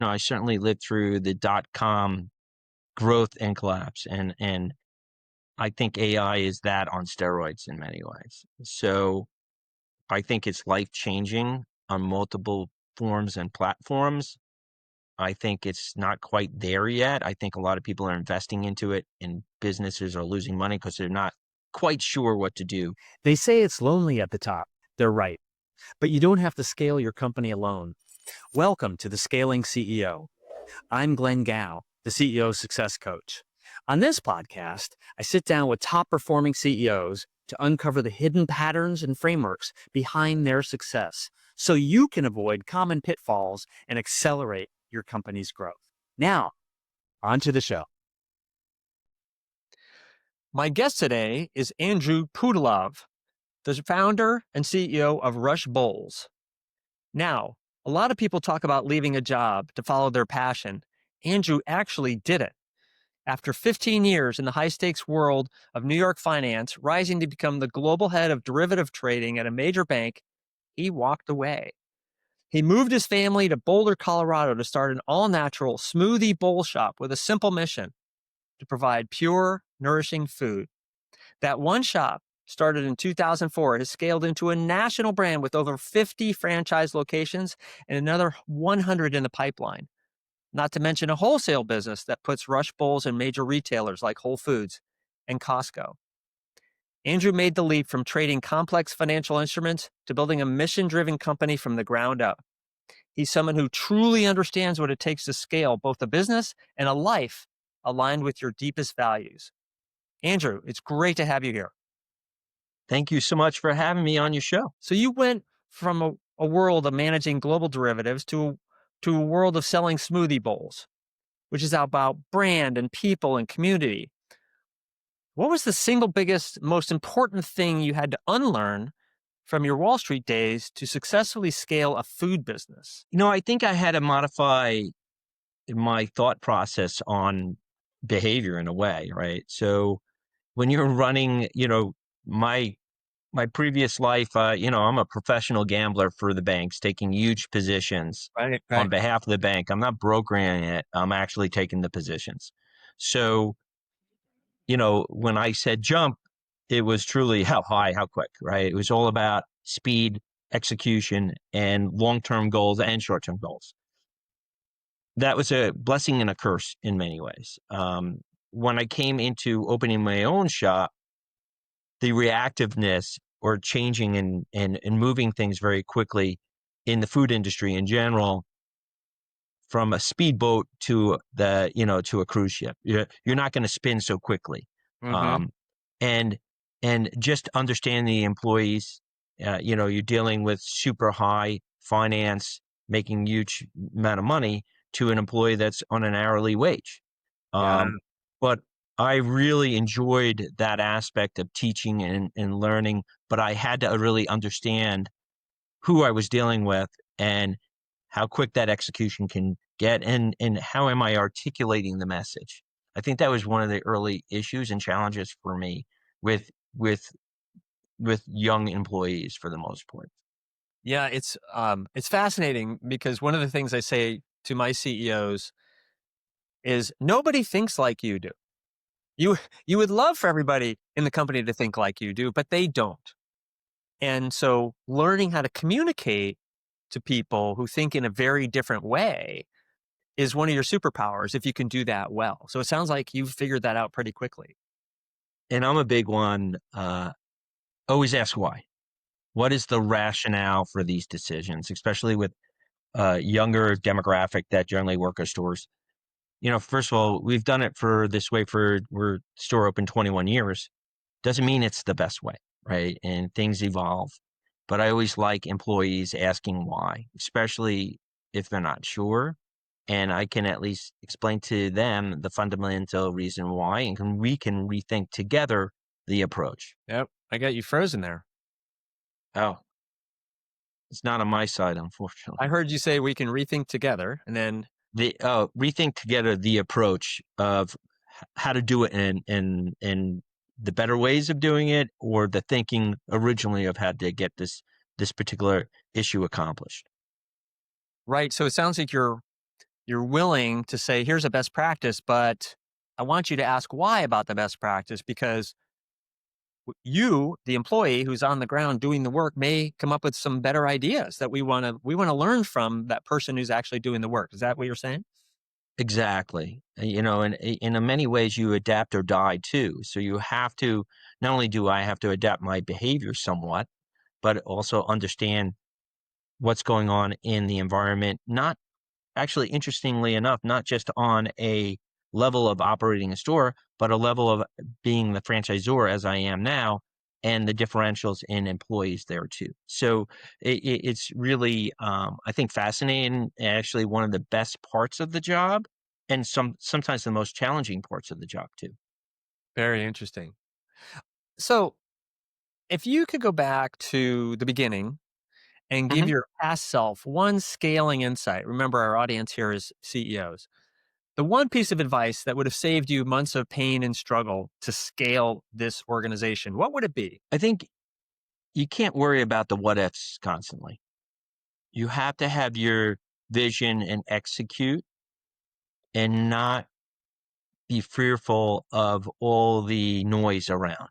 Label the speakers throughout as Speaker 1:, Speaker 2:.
Speaker 1: I certainly lived through the dot-com growth and collapse, and I think AI is that on steroids in many ways. So I think it's life-changing on multiple forms and platforms. I think it's not quite there yet. I think a lot of people are investing into it, and businesses are losing money because they're not quite sure what to do.
Speaker 2: They say it's lonely at the top. They're right. But you don't have to scale your company alone. Welcome to the Scaling CEO. I'm Glenn Gow, the CEO Success Coach. On this podcast, I sit down with top performing CEOs to uncover the hidden patterns and frameworks behind their success so you can avoid common pitfalls and accelerate your company's growth. Now, on to the show. My guest today is Andrew Pudalov, the founder and CEO of Rush Bowls. Now, a lot of people talk about leaving a job to follow their passion. Andrew actually did it. After 15 years in the high-stakes world of New York finance, rising to become the global head of derivative trading at a major bank, he walked away. He moved his family to Boulder, Colorado to start an all-natural smoothie bowl shop with a simple mission: to provide pure, nourishing food. That one shop, started in 2004, has scaled into a national brand with over 50 franchise locations and another 100 in the pipeline. Not to mention a wholesale business that puts Rush Bowls in major retailers like Whole Foods and Costco. Andrew made the leap from trading complex financial instruments to building a mission-driven company from the ground up. He's someone who truly understands what it takes to scale both a business and a life aligned with your deepest values. Andrew, it's great to have you here.
Speaker 1: Thank you so much for having me on your show.
Speaker 2: So you went from a world of managing global derivatives to a world of selling smoothie bowls, which is about brand and people and community. What was the single biggest, most important thing you had to unlearn from your Wall Street days to successfully scale a food business?
Speaker 1: I think I had to modify my thought process on behavior in a way, right? So when you're running, my previous life, I'm a professional gambler for the banks, taking huge positions
Speaker 2: Right.
Speaker 1: on behalf of the bank. I'm not brokering it. I'm actually taking the positions. So, when I said jump, it was truly how high, how quick, right? It was all about speed, execution, and long-term goals and short-term goals. That was a blessing and a curse in many ways. When I came into opening my own shop, the reactiveness or changing and moving things very quickly in the food industry in general, from a speedboat to to a cruise ship, you're not going to spin so quickly.
Speaker 2: Mm-hmm.
Speaker 1: Um, and just understand the employees. You're dealing with super high finance, making huge amount of money to an employee that's on an hourly wage.
Speaker 2: Yeah.
Speaker 1: But I really enjoyed that aspect of teaching and learning, but I had to really understand who I was dealing with and how quick that execution can get, and how am I articulating the message. I think that was one of the early issues and challenges for me with young employees for the most part.
Speaker 2: Yeah, it's fascinating because one of the things I say to my CEOs is nobody thinks like you do. You would love for everybody in the company to think like you do, but they don't. And so learning how to communicate to people who think in a very different way is one of your superpowers if you can do that well. So it sounds like you've figured that out pretty quickly.
Speaker 1: And I'm a big one, always ask why. What is the rationale for these decisions, especially with younger demographic that generally work at stores? First of all, we've done it for this way we're store open 21 years. Doesn't mean it's the best way, right? And things evolve. But I always like employees asking why, especially if they're not sure. And I can at least explain to them the fundamental reason why, and we can rethink together the approach.
Speaker 2: Yep. I got you frozen there.
Speaker 1: Oh, it's not on my side,
Speaker 2: I
Speaker 1: unfortunately.
Speaker 2: heard you say we can rethink together and then
Speaker 1: Rethink together the approach of how to do it and the better ways of doing it, or the thinking originally of how to get this particular issue accomplished.
Speaker 2: right. So it sounds like you're willing to say, here's a best practice, but I want you to ask why about the best practice because you, the employee who's on the ground doing the work, may come up with some better ideas that we want to learn from that person who's actually doing the work. Is that what you're saying?
Speaker 1: Exactly. And in many ways, you adapt or die too. So you have to, not only do I have to adapt my behavior somewhat, but also understand what's going on in the environment, not actually, interestingly enough, not just on a level of operating a store, but a level of being the franchisor as I am now, and the differentials in employees there too. So it's really, I think, fascinating. And actually, one of the best parts of the job, and sometimes the most challenging parts of the job too.
Speaker 2: Very interesting. So, if you could go back to the beginning and give
Speaker 1: Mhm.
Speaker 2: your past self one scaling insight, remember our audience here is CEOs, the one piece of advice that would have saved you months of pain and struggle to scale this organization, what would it be?
Speaker 1: I think you can't worry about the what ifs constantly. You have to have your vision and execute, and not be fearful of all the noise around.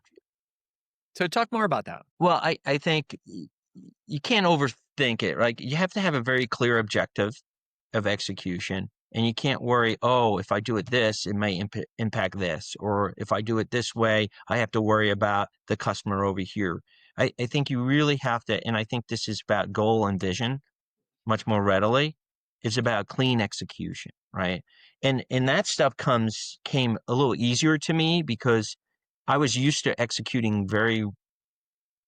Speaker 2: So, talk more about that.
Speaker 1: Well, I think you can't overthink it, right? You have to have a very clear objective of execution, and you can't worry, oh, if I do it this, it may impact this, or if I do it this way, I have to worry about the customer over here. I think you really have to, and I think this is about goal and vision much more readily. It's about clean execution, right? And that stuff came a little easier to me because I was used to executing very,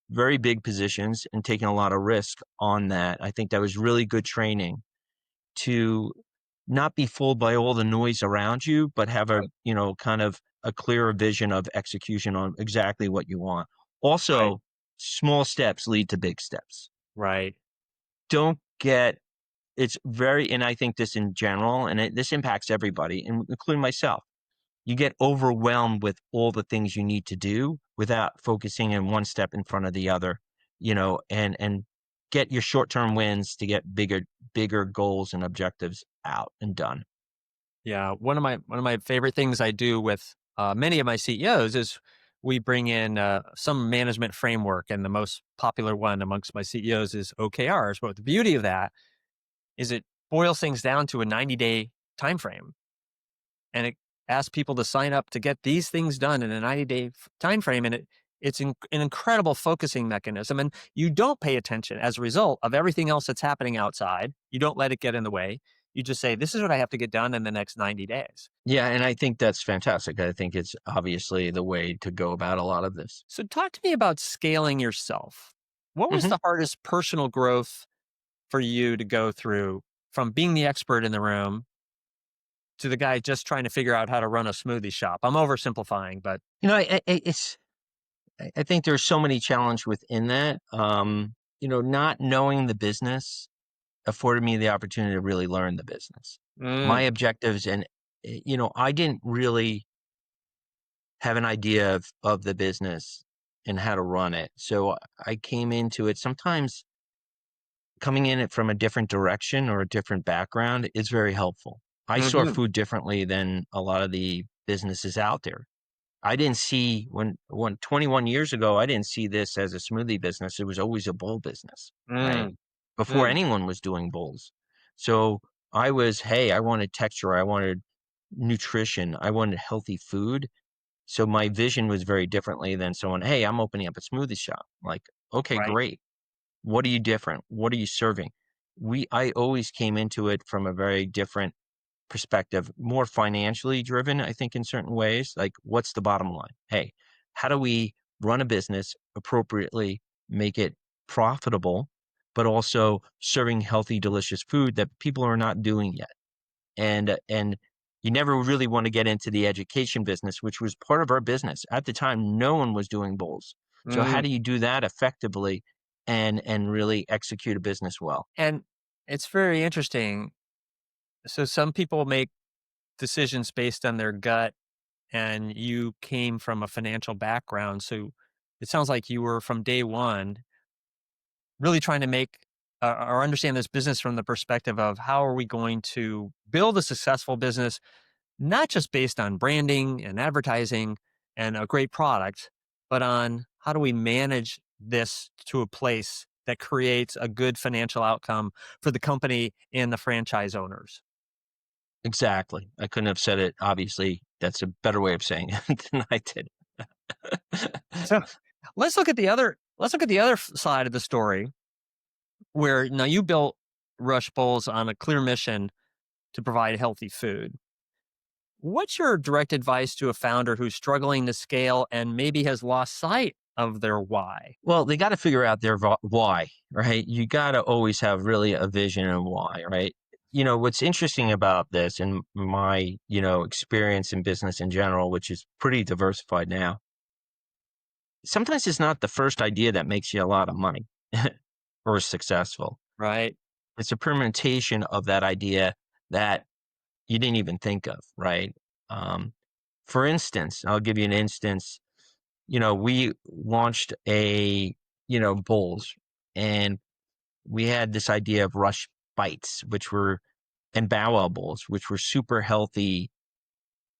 Speaker 1: very big positions and taking a lot of risk on that. I think that was really good training to not be fooled by all the noise around you, but have a,
Speaker 2: Right.
Speaker 1: kind of a clearer vision of execution on exactly what you want.
Speaker 2: Right.
Speaker 1: Also, small steps lead to big steps.
Speaker 2: Right.
Speaker 1: Don't get It's very, and I think this in general, and this impacts everybody, including myself. You get overwhelmed with all the things you need to do without focusing in one step in front of the other, and get your short-term wins to get bigger goals and objectives out and done.
Speaker 2: Yeah, one of my favorite things I do with many of my CEOs is we bring in some management framework, and the most popular one amongst my CEOs is OKRs. But the beauty of that is it boils things down to a 90-day time frame, and it asks people to sign up to get these things done in a 90-day time frame, and an incredible focusing mechanism. And you don't pay attention as a result of everything else that's happening outside. You don't let it get in the way. You just say, "This is what I have to get done in the next 90 days."
Speaker 1: Yeah, and I think that's fantastic. I think it's obviously the way to go about a lot of this.
Speaker 2: So, talk to me about scaling yourself. What was
Speaker 1: Mhm.
Speaker 2: the hardest personal growth for you to go through from being the expert in the room to the guy just trying to figure out how to run a smoothie shop? I'm oversimplifying, but
Speaker 1: I think there's so many challenges within that. Not knowing the business afforded me the opportunity to really learn the business. My
Speaker 2: mm,
Speaker 1: objectives, and I didn't really have an idea of the business and how to run it. So I came into it, sometimes coming in it from a different direction or a different background is very helpful. I saw
Speaker 2: mhm,
Speaker 1: food differently than a lot of the businesses out there. I didn't see, when 21 years ago, I didn't see this as a smoothie business. It was always a bowl business, right?
Speaker 2: mm,
Speaker 1: Before
Speaker 2: mm,
Speaker 1: anyone was doing bowls. So hey, I wanted texture, I wanted nutrition, I wanted healthy food. So my vision was very differently than someone, hey, I'm opening up a smoothie shop. Like, okay,
Speaker 2: right.
Speaker 1: great. What are you different? What are you serving? I always came into it from a very different perspective, more financially driven, I think, in certain ways. Like, what's the bottom line? Hey, how do we run a business appropriately, make it profitable, but also serving healthy, delicious food that people are not doing yet? And you never really want to get into the education business, which was part of our business. At the time, no one was doing bowls. So how
Speaker 2: Mm.
Speaker 1: do you do that effectively and really execute a business well?
Speaker 2: And it's very interesting. So, some people make decisions based on their gut, and you came from a financial background. So, it sounds like you were from day one really trying to make or understand this business from the perspective of how are we going to build a successful business, not just based on branding and advertising and a great product, but on how do we manage this to a place that creates a good financial outcome for the company and the franchise owners.
Speaker 1: Exactly. I couldn't have said it. Obviously, that's a better way of saying it than I did.
Speaker 2: So let's look at the other side of the story where now you built Rush Bowls on a clear mission to provide healthy food. What's your direct advice to a founder who's struggling to scale and maybe has lost sight of their why?
Speaker 1: Well, they got to figure out their why, right? You got to always have really a vision and why, right? What's interesting about this and my, experience in business in general, which is pretty diversified now, sometimes it's not the first idea that makes you a lot of money or successful.
Speaker 2: Right?
Speaker 1: It's a permutation of that idea that you didn't even think of, right? Um, for instance, I'll give you an instance. We launched bowls, and we had this idea of Rush Bites, and Bow Wow bowls, which were super healthy,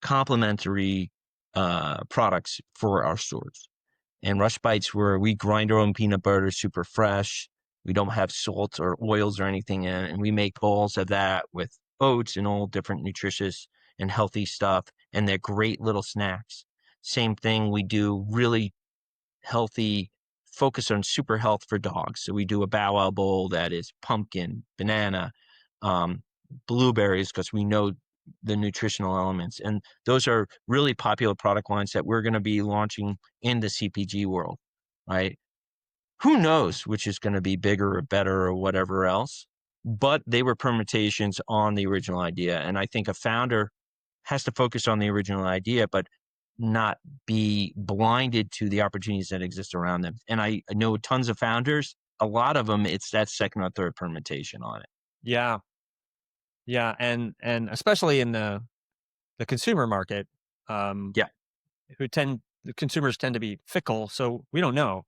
Speaker 1: complementary products for our stores. And Rush Bites where we grind our own peanut butter, super fresh. We don't have salt or oils or anything in it. And we make bowls of that with oats and all different nutritious and healthy stuff. And they're great little snacks. Same thing, we do really healthy focus on super health for dogs. So we do a Bow Wow bowl that is pumpkin, banana, um, blueberries, because we know the nutritional elements. And those are really popular product lines that we're going to be launching in the CPG world, right? Who knows which is going to be bigger or better or whatever else, but they were permutations on the original idea. And I think a founder has to focus on the original idea, but not be blinded to the opportunities that exist around them. And I know tons of founders, a lot of them, it's that second or third permutation on it.
Speaker 2: Yeah. Yeah. And especially in the consumer market, um,
Speaker 1: Yeah,
Speaker 2: the consumers tend to be fickle, so we don't know.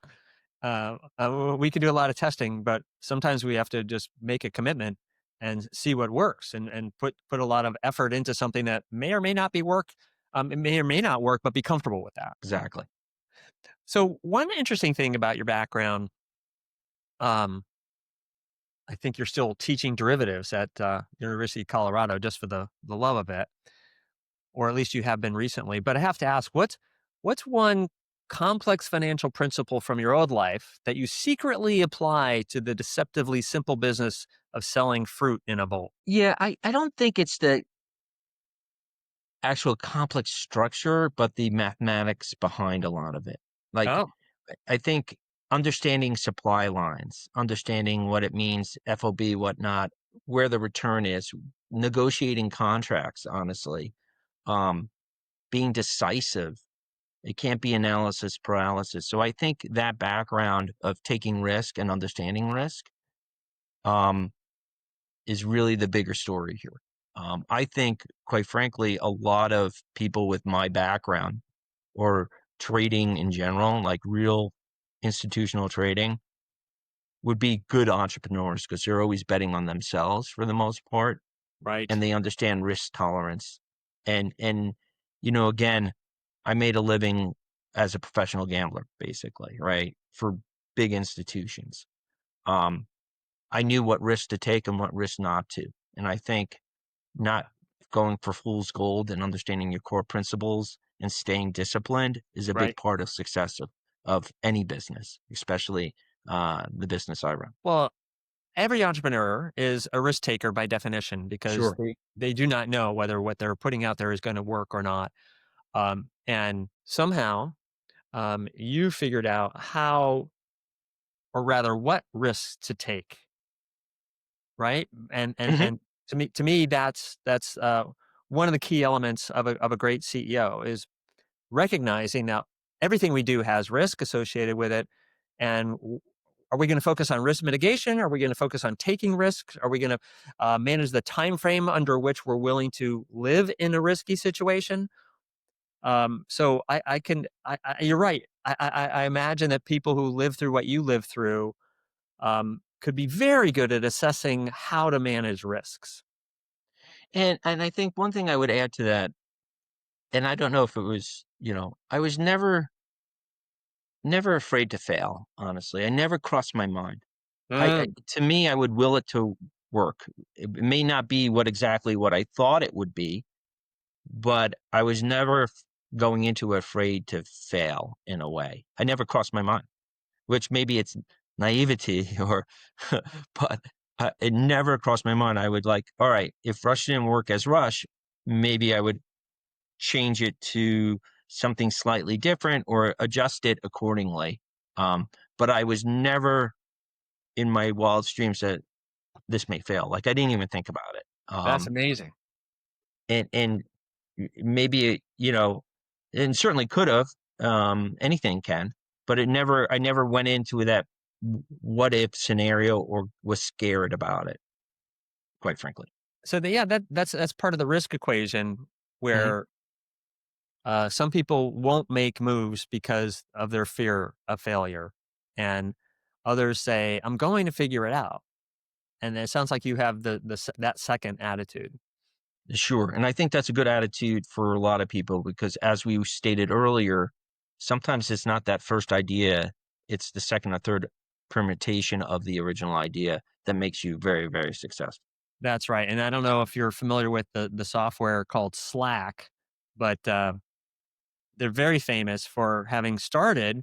Speaker 2: We can do a lot of testing, but sometimes we have to just make a commitment and see what works, and put a lot of effort into something that may or may not be work. It may or may not work, but be comfortable with that.
Speaker 1: exactly.
Speaker 2: So one interesting thing about your background, um, I think you're still teaching derivatives at University of Colorado just for the love of it, or at least you have been recently. But I have to ask, what's one complex financial principle from your old life that you secretly apply to the deceptively simple business of selling fruit in a bowl?
Speaker 1: Yeah, I don't think it's the actual complex structure, but the mathematics behind a lot of it. Like,
Speaker 2: Oh,
Speaker 1: I think understanding supply lines, understanding what it means, FOB, whatnot, where the return is, negotiating contracts, honestly, um, being decisive. It can't be analysis paralysis. So I think that background of taking risk and understanding risk um, is really the bigger story here. I think, quite frankly, a lot of people with my background or trading in general, like real institutional trading, would be good entrepreneurs because they're always betting on themselves for the most part, and
Speaker 2: right,
Speaker 1: they understand risk tolerance. And again, I made a living as a professional gambler, basically, right? For big institutions. Um, I knew what risk to take and what risk not to. And I think not going for fool's gold and understanding your core principles and staying disciplined is a big
Speaker 2: right.
Speaker 1: part of success of any business, especially the business I run.
Speaker 2: Well, every entrepreneur is a risk taker by definition because
Speaker 1: Sure.
Speaker 2: they do not know whether what they're putting out there is going to work or not. And somehow you figured out how, or rather, what risks to take, right?
Speaker 1: Hmm.
Speaker 2: And to me, that's one of the key elements of a great CEO is recognizing that everything we do has risk associated with it, and are we going to focus on risk mitigation? Are we going to focus on taking risks? Are we going to manage the time frame under which we're willing to live in a risky situation? So you're right. I imagine that people who live through what you live through could be very good at assessing how to manage risks.
Speaker 1: And I think one thing I would add to that, and I don't know if it was, I was never afraid to fail, honestly. I never crossed my mind.
Speaker 2: Mm,
Speaker 1: To me, I would will it to work. It may not be exactly what I thought it would be, but I was never going into it afraid to fail in a way. I never crossed my mind, which maybe it's naivety or, but it never crossed my mind. I would like, all right, if Rush didn't work as Rush, maybe I would change it to something slightly different or adjust it accordingly. But I was never in my wildest dreams that this may fail. Like I didn't even think about it.
Speaker 2: that's amazing.
Speaker 1: And maybe and certainly could have. Anything can, but I never went into that what if scenario or was scared about it. Quite frankly.
Speaker 2: So yeah, that's part of the risk equation
Speaker 1: Mhm.
Speaker 2: where some people won't make moves because of their fear of failure, and others say, "I'm going to figure it out." And it sounds like you have that second attitude.
Speaker 1: Sure. And I think that's a good attitude for a lot of people because, as we stated earlier, sometimes it's not that first idea, it's the second or third permutation of the original idea that makes you very, very successful.
Speaker 2: That's right. And I don't know if you're familiar with the software called Slack, but they're very famous for having started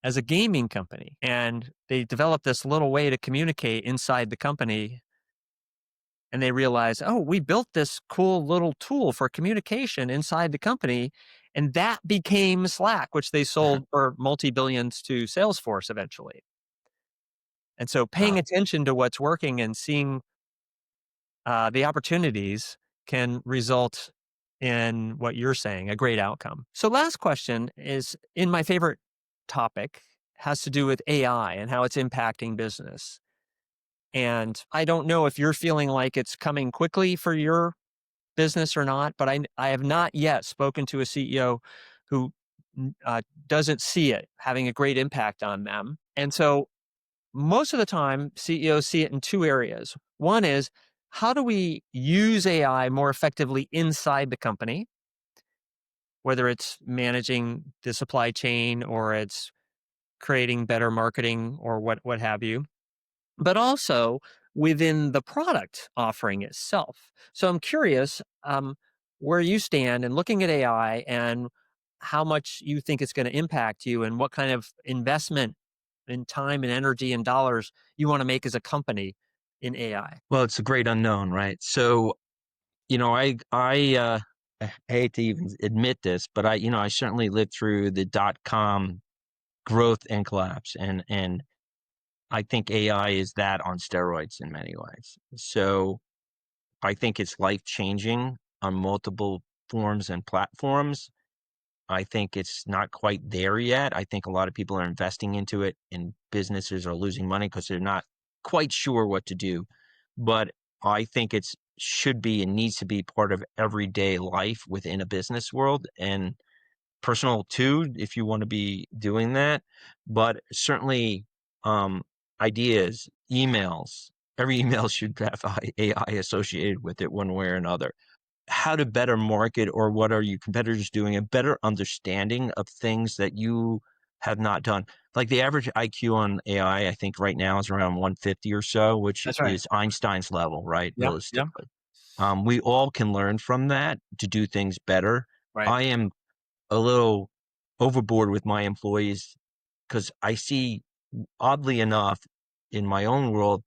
Speaker 2: as a gaming company, and they developed this little way to communicate inside the company. And they realized, oh, we built this cool little tool for communication inside the company. And that became Slack, which they sold for multi billions to Salesforce eventually. And so paying
Speaker 1: Wow.
Speaker 2: attention to what's working and seeing the opportunities can result in what you're saying, a great outcome. So, last question is in my favorite topic, has to do with AI and how it's impacting business. And I don't know if you're feeling like it's coming quickly for your business or not, but I have not yet spoken to a CEO who doesn't see it having a great impact on them. And so most of the time, CEOs see it in two areas. One is how do we use AI more effectively inside the company, whether it's managing the supply chain or it's creating better marketing or what have you, but also within the product offering itself. So I'm curious where you stand and looking at AI and how much you think it's going to impact you and what kind of investment in time and energy and dollars you want to make as a company in AI.
Speaker 1: Well, it's a great unknown, right? So, I hate to even admit this, but I certainly lived through the dot-com growth and collapse, and I think AI is that on steroids in many ways. So I think it's life changing on multiple forms and platforms. I think it's not quite there yet. I think a lot of people are investing into it and businesses are losing money because they're not quite sure what to do. But I think it's should be and needs to be part of everyday life within a business world and personal too, if you want to be doing that. But certainly, um, ideas, emails, every email should have AI associated with it one way or another. How to better market or what are your competitors doing, a better understanding of things that you have not done. Like the average IQ on AI, I think right now is around 150 or so, which
Speaker 2: That's right.
Speaker 1: is Einstein's level, right?
Speaker 2: Yeah. Yeah.
Speaker 1: Realistically. We all can learn from that to do things better.
Speaker 2: Right.
Speaker 1: I am a little overboard with my employees because I see, oddly enough, in my own world,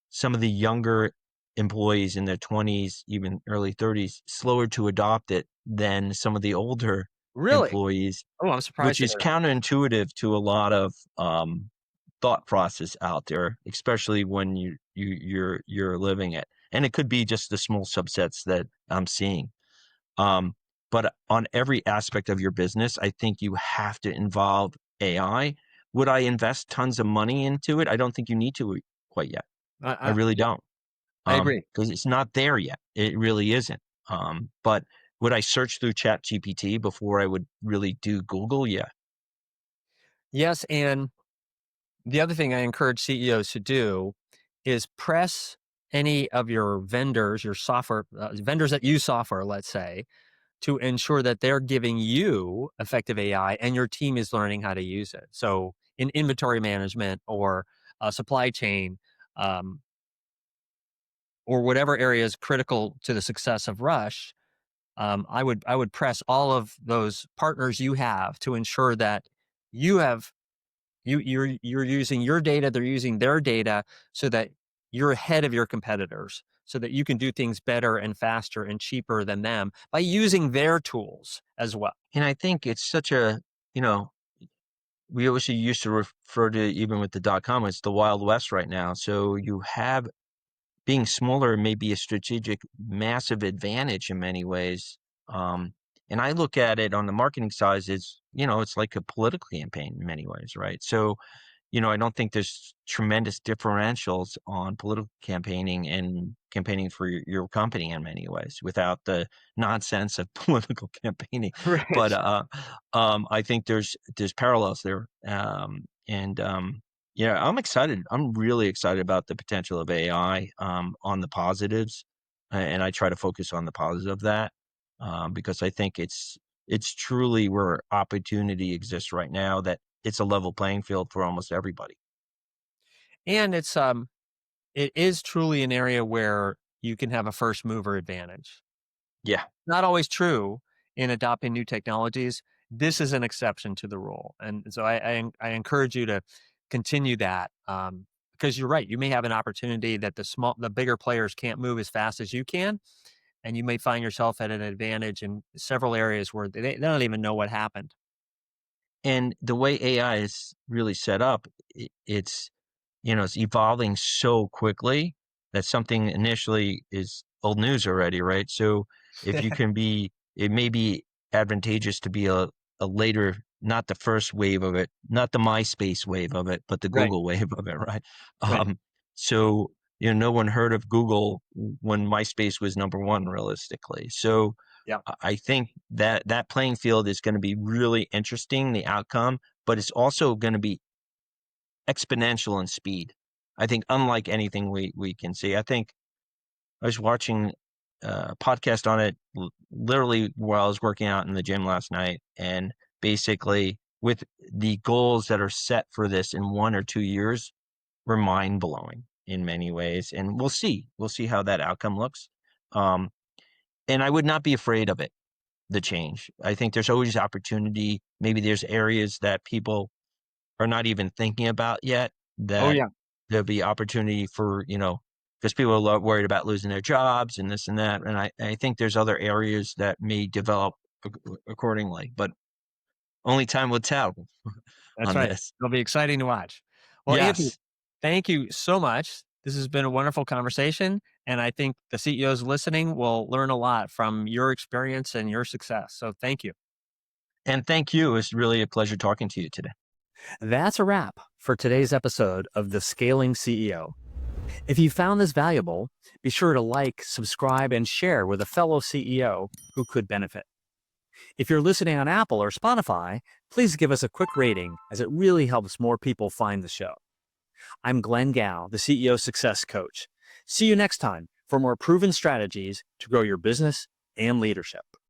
Speaker 1: some of the younger employees in their 20s, even early 30s, slower to adopt it than some of the older
Speaker 2: Really?
Speaker 1: employees,
Speaker 2: Oh, I'm
Speaker 1: which
Speaker 2: surprised to
Speaker 1: is
Speaker 2: hear that.
Speaker 1: counterintuitive to a lot of thought process out there, especially when you're living it. And it could be just the small subsets that I'm seeing. Um, but on every aspect of your business, I think you have to involve AI. Would I invest tons of money into it? I don't think you need to quite yet. I really
Speaker 2: Yeah,
Speaker 1: don't.
Speaker 2: I agree.
Speaker 1: Because it's not there yet. It really isn't. But would I search through Chat GPT before I would really do Google? Yeah.
Speaker 2: Yes. And The other thing I encourage CEOs to do is press any of your vendors, your software vendors that use software, let's say, to ensure that they're giving you effective AI and your team is learning how to use it. So in inventory management or supply chain, um, or whatever area is critical to the success of Rush, I would press all of those partners you have to ensure that you have you're using your data, they're using their data, so that you're ahead of your competitors, so that you can do things better and faster and cheaper than them by using their tools as well.
Speaker 1: And I think it's such a, you know, we always used to refer to, even with the dot com, it's the Wild West right now. So you have, being smaller may be a strategic, massive advantage in many ways. Um, and I look at it on the marketing side as, it's like a political campaign in many ways, right? So, I don't think there's tremendous differentials on political campaigning and campaigning for your company in many ways without the nonsense of political campaigning. But
Speaker 2: Right.
Speaker 1: I think there's parallels there. And yeah, I'm excited. I'm really excited about the potential of AI on the positives, and I try to focus on the positive of that because I think it's truly where opportunity exists right now, that it's a level playing field for almost everybody.
Speaker 2: And it is truly an area where you can have a first mover advantage.
Speaker 1: Yeah.
Speaker 2: Not always true in adopting new technologies. This is an exception to the rule, and so I encourage you to continue that, because you're right. You may have an opportunity that the bigger players can't move as fast as you can, and you may find yourself at an advantage in several areas where they don't even know what happened.
Speaker 1: And the way AI is really set up, it's evolving so quickly that something initially is old news already, right? So if you can be, it may be advantageous to be a later, not the first wave of it, not the MySpace wave of it, but the
Speaker 2: Right,
Speaker 1: Google wave of it, right?
Speaker 2: right.
Speaker 1: So, no one heard of Google when MySpace was number one, realistically. So
Speaker 2: Yeah.
Speaker 1: I think that playing field is going to be really interesting, the outcome, but it's also going to be exponential in speed. I think unlike anything we can see. I think I was watching a podcast on it literally while I was working out in the gym last night, and basically with the goals that are set for this in 1 or 2 years were mind blowing in many ways, and we'll see how that outcome looks. Um, and I would not be afraid of it, the change. I think there's always opportunity. Maybe there's areas that people are not even thinking about yet,
Speaker 2: Oh,
Speaker 1: that
Speaker 2: yeah.
Speaker 1: there'll be opportunity for, because people are worried about losing their jobs and this and that. And I think there's other areas that may develop accordingly, but only time will tell
Speaker 2: That's
Speaker 1: on
Speaker 2: right.
Speaker 1: this.
Speaker 2: It'll be exciting to watch. Well, Anthony,
Speaker 1: Yes.
Speaker 2: thank you so much. This has been a wonderful conversation, and I think the CEOs listening will learn a lot from your experience and your success. So thank you.
Speaker 1: And thank you. It's really a pleasure talking to you today.
Speaker 2: That's a wrap for today's episode of The Scaling CEO. If you found this valuable, be sure to like, subscribe, and share with a fellow CEO who could benefit. If you're listening on Apple or Spotify, please give us a quick rating as it really helps more people find the show. I'm Glenn Gow, the CEO Success Coach. See you next time for more proven strategies to grow your business and leadership.